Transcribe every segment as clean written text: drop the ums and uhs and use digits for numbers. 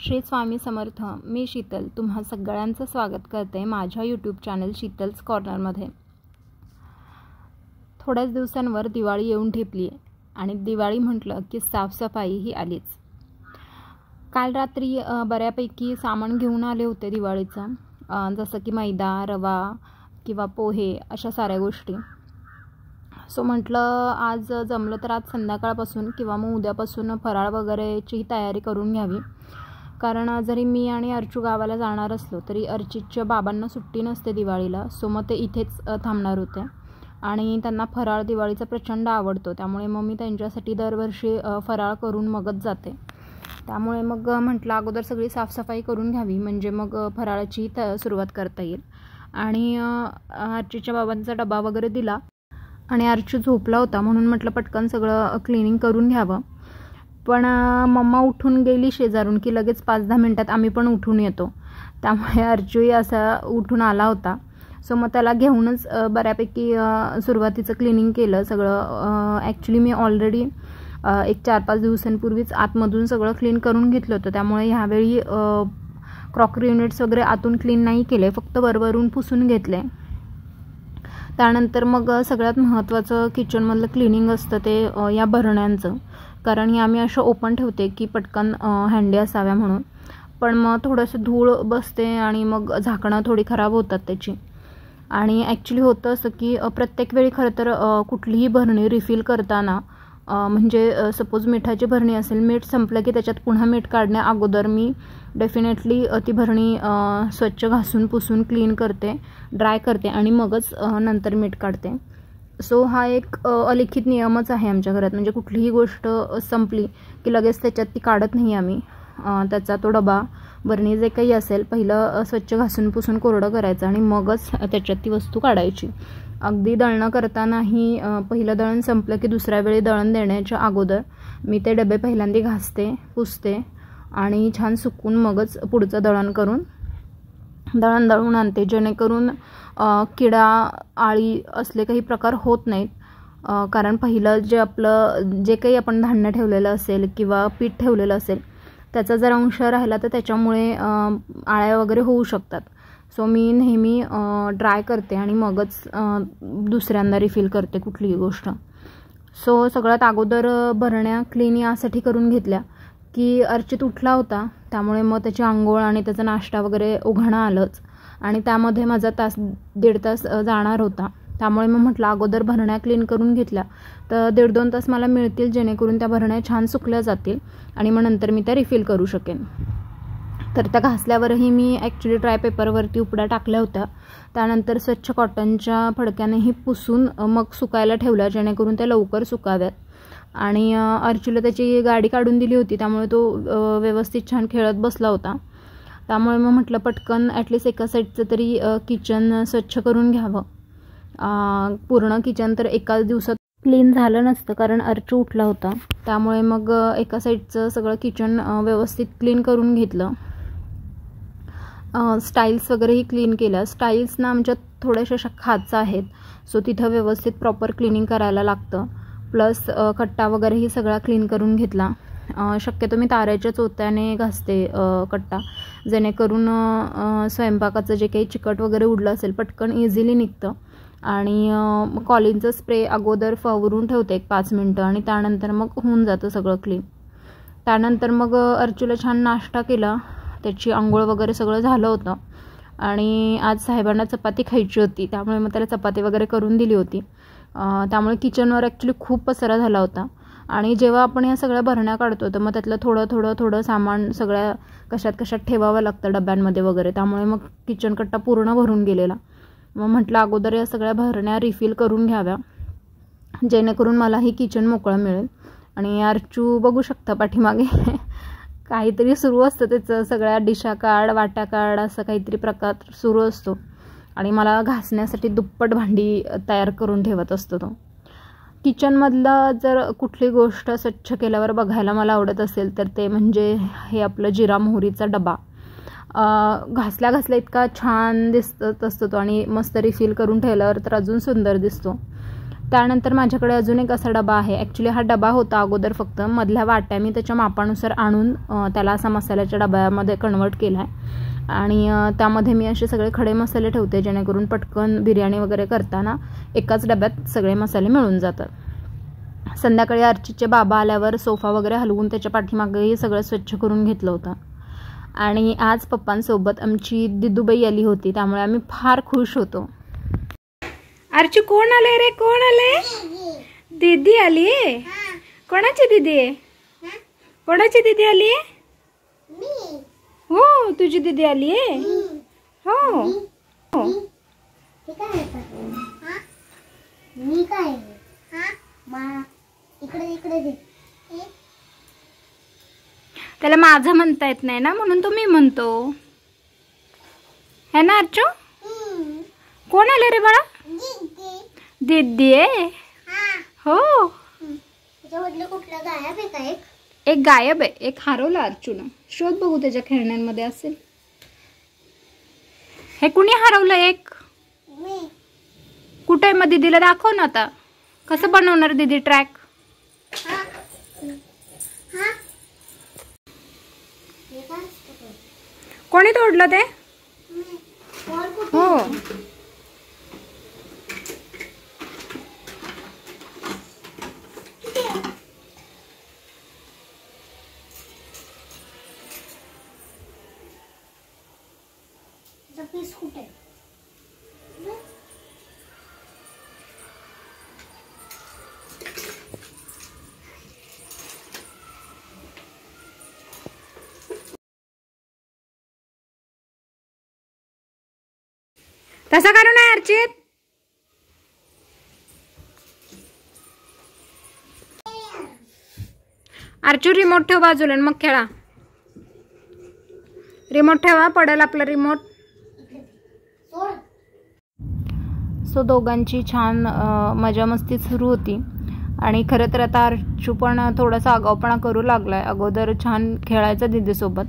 श्री स्वामी समर्थ. मी शीतल तुम्हा सगळ्यांचं स्वागत करते माझ्या यूट्यूब चॅनल शीतल्स कॉर्नरमध्ये. थोड्याच दिवसांवर दिवाळी येऊन ठेपली आहे आणि दिवाळी म्हटलं की साफसफाई ही आलीच. काल रात्री बऱ्यापैकी सामान घेऊन आले होते दिवाळीचं, जसं की मैदा, रवा किंवा पोहे अशा साऱ्या गोष्टी. सो म्हटलं आज जमलं तर आज संध्याकाळपासून किंवा मग उद्यापासून फराळ वगैरेची तयारी करून घ्यावी. कारण जरी मी आणि अर्चू गावाला जाणार असलो तरी अर्चितच्या बाबांना सुट्टी नसते दिवाळीला. सो मग ते इथेच थांबणार होते आणि त्यांना फराळ दिवाळीचा प्रचंड आवडतो. त्यामुळे मग मी त्यांच्यासाठी दरवर्षी फराळ करून मगच जाते. त्यामुळे मग म्हटलं अगोदर सगळी साफसफाई करून घ्यावी, म्हणजे मग फराळाची सुरुवात करता येईल. आणि अर्चीच्या बाबांचा डबा वगैरे दिला आणि अर्चू झोपला होता म्हणून म्हटलं पटकन सगळं क्लिनिंग करून घ्यावं. पण मम्मा उठून गेली शेजारून की लगेच 5-10 मिनटात आम्ही पण उठून येतो. त्यामुळे अर्चूही असा उठून आला होता. सो मग त्याला घेऊनच बऱ्यापैकी सुरुवातीचं क्लिनिंग केलं सगळं. ॲक्च्युली मी ऑलरेडी एक 4-5 दिवसांपूर्वीच आतमधून सगळं क्लीन करून घेतलं होतं. त्यामुळे ह्यावेळी क्रॉकरी युनिट्स वगैरे आतून क्लीन नाही केले, फक्त वरवरून पुसून घेतले. त्यानंतर मग सगळ्यात महत्त्वाचं किचनमधलं क्लिनिंग असतं ते या भरण्यांचं. कारण हे आम्ही असं ओपन ठेवते की पटकन हँडी असाव्या म्हणून. पण मग थोडंसं धूळ बसते आणि मग झाकणं थोडी खराब होतात त्याची. आणि ॲक्च्युली होतं असं की प्रत्येक वेळी खरं तर कुठलीही भरणी रिफिल करताना म्हणजे सपोज मिठाची भरणी असेल, मीठ संपलं की त्याच्यात पुन्हा मीठ काढण्या अगोदर मी डेफिनेटली ती भरणी स्वच्छ घासून पुसून क्लीन करते, ड्राय करते आणि मगच नंतर मीठ काढते. सो हा एक अलिखित नियमच आहे आमच्या घरात. म्हणजे कुठलीही गोष्ट संपली की लगेच त्याच्यात ती काढत नाही आम्ही. त्याचा तो डबा बरणी जे काही असेल पहिलं स्वच्छ घासून पुसून कोरडं करायचं आणि मगच त्याच्यात ती वस्तू काढायची. अगदी दळणं करतानाही पहिलं दळण संपलं की दुसऱ्या वेळी दळण देण्याच्या अगोदर मी ते डबे पहिल्यांदा घासते, पुसते आणि छान सुकून मगच पुढचं दळण दळून आणते, जेणेकरून किडा आळी असले काही प्रकार होत नाहीत. कारण पहिलं जे काही आपण धान्य ठेवलेलं असेल किंवा पीठ ठेवलेलं असेल त्याचा जर अंश राहिला तर त्याच्यामुळे आळ्या वगैरे होऊ शकतात. सो मी नेहमी ड्राय करते आणि मगच दुसऱ्यांदा रिफिल करते कुठलीही गोष्ट. सो सगळ्यात अगोदर भरण्या क्लीन यासाठी करून घेतल्या की अर्चित उठला होता, त्यामुळे मग त्याची आंघोळ आणि त्याचा नाश्ता वगैरे उघडणं आलंच आणि त्यामध्ये माझा 1-1.5 तास जाणार होता. त्यामुळे मग म्हटलं अगोदर भरण्या क्लीन करून घेतल्या तर 1.5-2 तास मला मिळतील, जेणेकरून त्या भरण्या छान सुकल्या जातील आणि मग नंतर मी त्या रिफिल करू शकेन. तर त्या घासल्यावरही मी ॲक्च्युली ड्राय पेपरवरती उपड्या टाकल्या होत्या. त्यानंतर स्वच्छ कॉटनच्या फडक्यानेही पुसून मग सुकायला ठेवल्या, जेणेकरून त्या लवकर सुकाव्यात. आणि अर्चूला त्याची गाडी काढून दिली होती, त्यामुळे तो व्यवस्थित छान खेळत बसला होता. त्यामुळे मग म्हटलं पटकन ॲटलिस्ट एका साईडचं तरी किचन स्वच्छ करून घ्यावं. पूर्ण किचन तर एकाच दिवसात क्लीन झालं नसतं कारण अर्चू उठला होता. त्यामुळे मग एका साईडचं सगळं किचन व्यवस्थित क्लीन करून घेतलं. स्टाईल्स वगैरेही क्लीन केल्या. स्टाईल्सना आमच्यात थोड्याशा अशा खाचा आहेत, सो तिथं व्यवस्थित प्रॉपर क्लिनिंग करायला लागतं. प्लस कट्टा वगैरेही सगळा क्लीन करून घेतला. शक्यतो मी ताऱ्याच्या चोथ्याने घासते कट्टा, जेणेकरून स्वयंपाकाचं जे काही चिकट वगैरे उडलं असेल पटकन इझिली निघतं. आणि कॉलिनचं स्प्रे अगोदर फवारून ठेवते 5 मिनटं आणि त्यानंतर मग होऊन जातं सगळं क्लीन. त्यानंतर मग अर्चूला छान नाश्ता केला, त्याची आंघोळ वगैरे सगळं झालं होतं आणि आज साहेबांना चपाती खायची होती, त्यामुळे मग त्याला चपाती वगैरे करून दिली होती. त्यामुळे किचनवर ॲक्च्युली खूप पसारा झाला होता. आणि जेव्हा आपण या सगळ्या भरण्या काढतो तर मग त्यातलं थोडं सामान सगळ्या कशात ठेवावं लागतं डब्यांमध्ये वगैरे. त्यामुळे मग किचन कट्टा पूर्ण भरून गेलेला. मग म्हटलं अगोदर या सगळ्या भरण्या रिफिल करून घ्याव्या, जेणेकरून मलाही किचन मोकळं मिळेल. आणि अर्चू बघू शकता पाठीमागे काहीतरी सुरू असतं त्याचं, सगळ्या डिशा काढ, वाट्या काढ असं काहीतरी प्रकार सुरू असतो आणि मला घासण्यासाठी दुप्पट भांडी तयार करून ठेवत असतो तो. किचनमधलं जर कुठली गोष्ट स्वच्छ केल्यावर बघायला मला आवडत असेल तर ते म्हणजे हे आपलं जिरा मोहरीचा डबा. घासल्या इतका छान दिसत असतो तो आणि मस्त रिफिल करून ठेवल्यावर तर अजून सुंदर दिसतो. त्यानंतर माझ्याकडे अजून एक असा डबा आहे. ॲक्च्युली हा डबा होता अगोदर, फक्त मधल्या वाट्या मी त्याच्या मापानुसार आणून त्याला असा मसाल्याच्या डब्यामध्ये कन्वर्ट केला आहे. आणि त्यामध्ये मी असे सगळे खडे मसाले ठेवते, जेणेकरून पटकन बिर्याणी वगैरे करताना एकाच डब्यात सगळे मसाले मिळून जातात. संध्याकाळी अर्चितचे बाबा आल्यावर सोफा वगैरे हलवून त्याच्या पाठीमागेही सगळं स्वच्छ करून घेतलं होतं. आणि आज पप्पांसोबत आमची दिदूबाई आली होती, त्यामुळे आम्ही फार खुश होतो. अर्चू, कोण आले रे? कोण आले? दीदी आली आहे. कोणाची दीदी आहे? कोणाची दीदी आली आहे? हो, तुझी दीदी आली आहे. हो हो. त्याला माझं म्हणता येत नाही ना, म्हणून तो मी म्हणतो है ना. अर्चू, कोण आले रे बाळा? दीदी आहे. हो. एक गायब आहे, एक हरवला अर्चून. शोध बघू त्याच्या खेळण्यांमध्ये असेल. हे कुणी हरवलं? एक कुठे? मग दीदीला दाखव ना. आता कसं बनवणार दीदी ट्रॅक? कोणी तोडलं ते? हो. तसा करू नये अर्चित. अर्चू, रिमोट ठेव बाजूला आणि मग खेळा. रिमोट ठेवा, पडेल आपला रिमोट. सो दोघांची छान मजा मस्ती सुरू होती. आणि खरं तर आता अर्चू पण थोडासा आगाऊपणा करू लागलाय. अगोदर छान खेळायचा दीदीसोबत,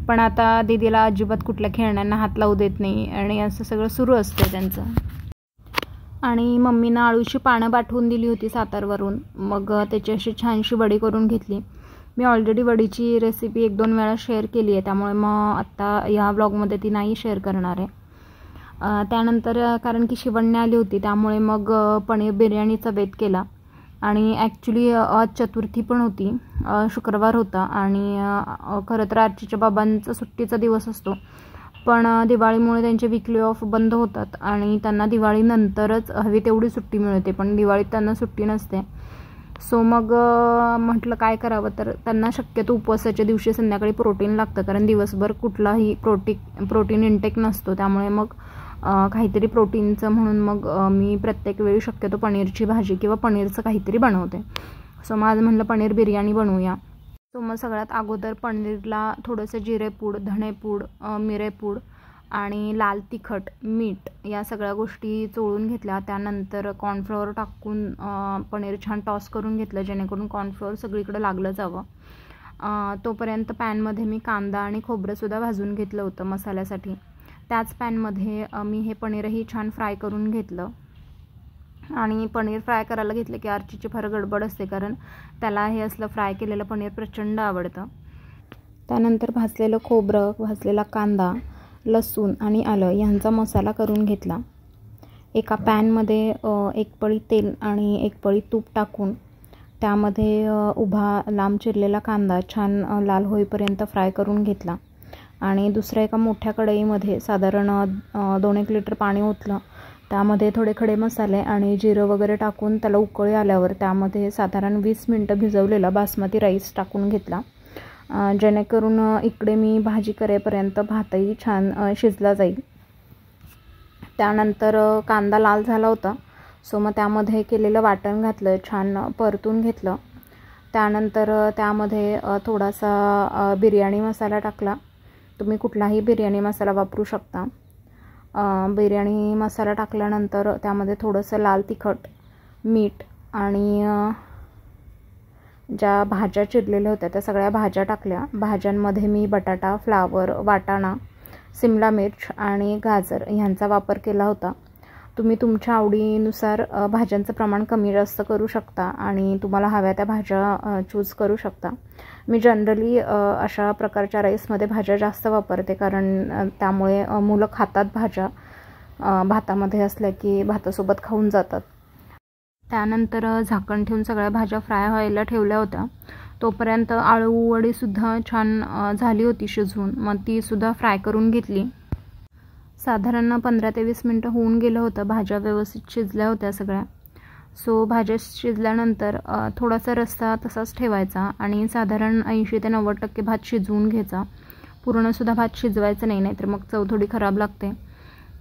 पण आता दीदीला अजिबात कुठल्या खेळण्यांना हात लावू देत नाही आणि असं सगळं सुरू असतं त्यांचं. आणि मम्मीनं आळूची पानं पाठवून दिली होती सातारवरून, मग त्याची अशी छानशी वडी करून घेतली. मी ऑलरेडी वडीची रेसिपी 1-2 वेळा शेअर केली आहे, त्यामुळे मग आत्ता या व्लॉगमध्ये ती नाही शेअर करणार आहे. त्यानंतर कारण की शिवण्या आली होती, त्यामुळे मग पनीर बिर्याणीचा बेत केला. आणि ॲक्च्युली आज चतुर्थी पण होती, शुक्रवार होता. आणि खरं तर आजीच्या बाबांचा सुट्टीचा दिवस असतो, पण दिवाळीमुळे त्यांचे विकली ऑफ बंद होतात आणि त्यांना दिवाळीनंतरच हवी तेवढी सुट्टी मिळते, पण दिवाळीत त्यांना सुट्टी नसते. सो मग म्हटलं काय करावं, तर त्यांना शक्यतो उपवासाच्या दिवशी संध्याकाळी प्रोटीन लागतं, कारण दिवसभर कुठलाही प्रोटीन इंटेक नसतो. त्यामुळे मग काहीतरी प्रोटीनचं म्हणून मग मी प्रत्येक वेळी शक्यतो पनीरची भाजी किंवा पनीरचं काहीतरी बनवते. सो मग आज म्हणलं पनीर बिर्याणी बनवूया. सो मग सगळ्यात अगोदर पनीरला थोडंसं जिरेपूड, धणेपूड, मिरेपूड आणि लाल तिखट, मीठ या सगळ्या गोष्टी चोळून घेतल्या. त्यानंतर कॉर्नफ्लॉवर टाकून पनीर छान टॉस करून घेतलं, जेणेकरून कॉर्नफ्लॉवर सगळीकडे लागलं जावं. तोपर्यंत पॅनमध्ये मी कांदा आणि खोबरंसुद्धा भाजून घेतलं होतं मसाल्यासाठी. त्याच पॅनमध्ये मी हे पनीरही छान फ्राय करून घेतलं. आणि पनीर फ्राय करायला घेतलं की आर्चीची फार गडबड असते, कारण त्याला हे असलं फ्राय केलेलं पनीर प्रचंड आवडतं. त्यानंतर भाजलेलं खोबरं, भाजलेला कांदा, लसूण आणि आलं यांचा मसाला करून घेतला. एका पॅनमध्ये 1 पळी तेल आणि 1 पळी तूप टाकून त्यामध्ये उभा लांब चिरलेला कांदा छान लाल होईपर्यंत फ्राय करून घेतला. आणि दुसऱ्या एका मोठ्या कढईमध्ये साधारण 2-1 लिटर पाणी ओतलं. त्यामध्ये थोडे खडे मसाले आणि जिरं वगैरे टाकून त्याला उकळी आल्यावर त्यामध्ये साधारण 20 मिनटं भिजवलेला बासमती राईस टाकून घेतला, जेणेकरून इकडे मी भाजी करेपर्यंत भातही छान शिजला जाईल. त्यानंतर कांदा लाल झाला होता, सो मग त्यामध्ये केलेलं वाटण घातलं, छान परतून घेतलं. त्यानंतर त्यामध्ये थोडासा बिर्याणी मसाला टाकला. तुम्ही कुठलाही बिर्याणी मसाला वापरू शकता. बिर्याणी मसाला टाकल्यानंतर त्यामध्ये थोडंसं लाल तिखट, मीठ आणि ज्या भाज्या चिरलेल्या होत्या त्या सगळ्या भाज्या टाकल्या. भाज्यांमध्ये मी बटाटा, फ्लावर, वाटाणा, सिमला मिर्च आणि गाजर ह्यांचा वापर केला होता. तुम्ही तुमच्या आवडीनुसार भाज्यांचं प्रमाण कमी जास्त करू शकता आणि तुम्हाला हव्या त्या भाज्या चूज करू शकता. मी जनरली अशा प्रकारच्या राईसमध्ये भाज्या जास्त वापरते, कारण त्यामुळे मुलं खातात भाज्या, भातामध्ये असल्या की भातासोबत खाऊन जातात. त्यानंतर झाकण ठेवून सगळ्या भाज्या फ्राय व्हायला ठेवल्या होत्या. तोपर्यंत आळू वडीसुद्धा छान झाली होती शिजवून. मग तीसुद्धा फ्राय करून घेतली. साधारण 15 ते 20 मिनटं होऊन गेलं होतं. भाज्या व्यवस्थित शिजल्या होत्या सगळ्या. सो भाज्या शिजल्यानंतर थोडासा रस्सा तसाच ठेवायचा आणि साधारण 80 ते 90% भात शिजवून घ्यायचा. पूर्णसुद्धा भात शिजवायचं नाही, नाहीतर मग चव थोडी खराब लागते.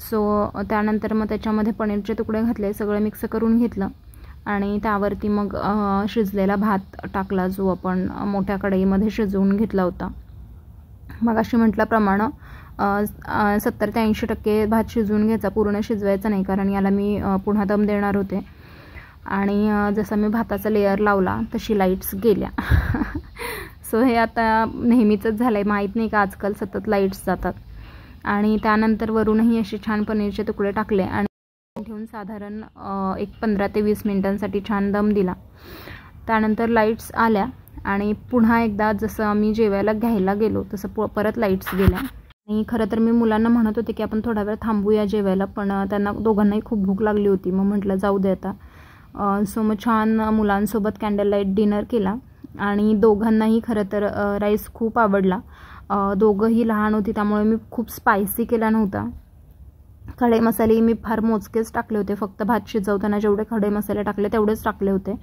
सो त्यानंतर मग त्याच्यामध्ये पनीरचे तुकडे घातले, सगळं मिक्स करून घेतलं आणि त्यावरती मग शिजलेला भात टाकला, जो आपण मोठ्या कढईमध्ये शिजवून घेतला होता. मग अशी म्हटल्याप्रमाणे 70 ते 80% भात शिजवून घ्यायचा, पूर्ण शिजवायचा नाही, कारण याला मी पुन्हा दम देणार होते. आणि जसा मी भाताचा लेअर लावला तशी लाईट्स गेल्या. सो हे आता नेहमीचंच झालं आहे, माहीत नाही का आजकाल सतत लाईट्स जातात. आणि त्यानंतर वरूनही असे छान पनीरचे तुकडे टाकले आणि ठेवून साधारण एक 15 ते 20 मिनिटांसाठी छान दम दिला. त्यानंतर लाईट्स आल्या आणि पुन्हा एकदा जसं आम्ही जेवायला घ्यायला गेलो तसं परत लाईट्स गेल्या. आणि खरं तर मी मुलांना म्हणत होते की आपण थोडा वेळ थांबूया जेवायला, पण त्यांना दोघांनाही खूप भूक लागली होती. मग म्हटलं जाऊ दे आता. सो मग छान मुलांसोबत कॅन्डल लाईट डिनर केला आणि दोघांनाही खरं तर राईस खूप आवडला. दोघंही लहान होती, त्यामुळे मी खूप स्पायसी केला नव्हता. खडे मसाले मी फार मोजकेच टाकले होते, फक्त भात शिजवताना जेवढे खडे मसाले टाकले तेवढेच टाकले होते.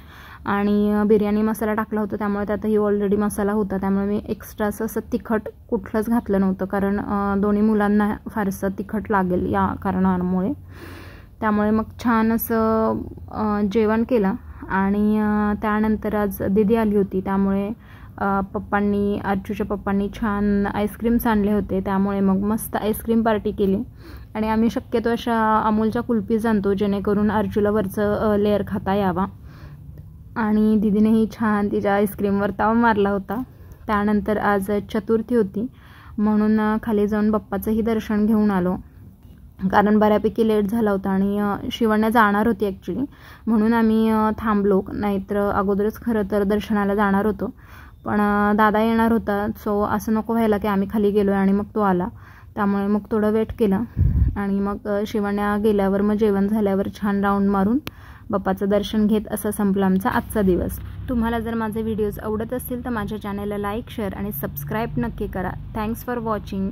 आणि बिर्याणी मसाला टाकला होता, त्यामुळे त्यातही ऑलरेडी मसाला होता, त्यामुळे मी एक्स्ट्राचं असं तिखट कुठलंच घातलं नव्हतं, कारण दोन्ही मुलांना फारसं तिखट लागेल या कारणामुळे. त्यामुळे मग छान असं जेवण केलं. आणि त्यानंतर आज दीदी आली होती, त्यामुळे अर्जुच्या पप्पांनी छान आईस्क्रीम्स आणले होते, त्यामुळे मग मस्त आईस्क्रीम पार्टी केली. आणि आम्ही शक्यतो अशा अमूलच्या कुल्फीज आणतो, जेणेकरून अर्जुला वरचं लेअर खाता यावा. आणि दीदीनेही छान तिच्या आईस्क्रीमवर ताव मारला होता. त्यानंतर आज चतुर्थी होती, म्हणून खाली जाऊन बाप्पाचंही दर्शन घेऊन आलो, कारण बऱ्यापैकी लेट झाला होता आणि शिवण्या जाणार होती ॲक्च्युली, म्हणून आम्ही थांबलो. नाहीतर अगोदरच खरं तर दर्शनाला जाणार होतो, पण दादा येणार होता. सो असं नको व्हायला की आम्ही खाली गेलो आणि मग तो आला, त्यामुळे मग थोडं वेट केलं. आणि मग शिवण्या गेल्यावर मग जेवण झाल्यावर छान राऊंड मारून बाप्पाचं दर्शन घेत असा संपला आमचा आजचा दिवस. तुम्हाला जर माझे व्हिडिओज आवडत असतील तर माझ्या चॅनलला लाईक, शेअर आणि सबस्क्राईब नक्की करा. Thanks for watching.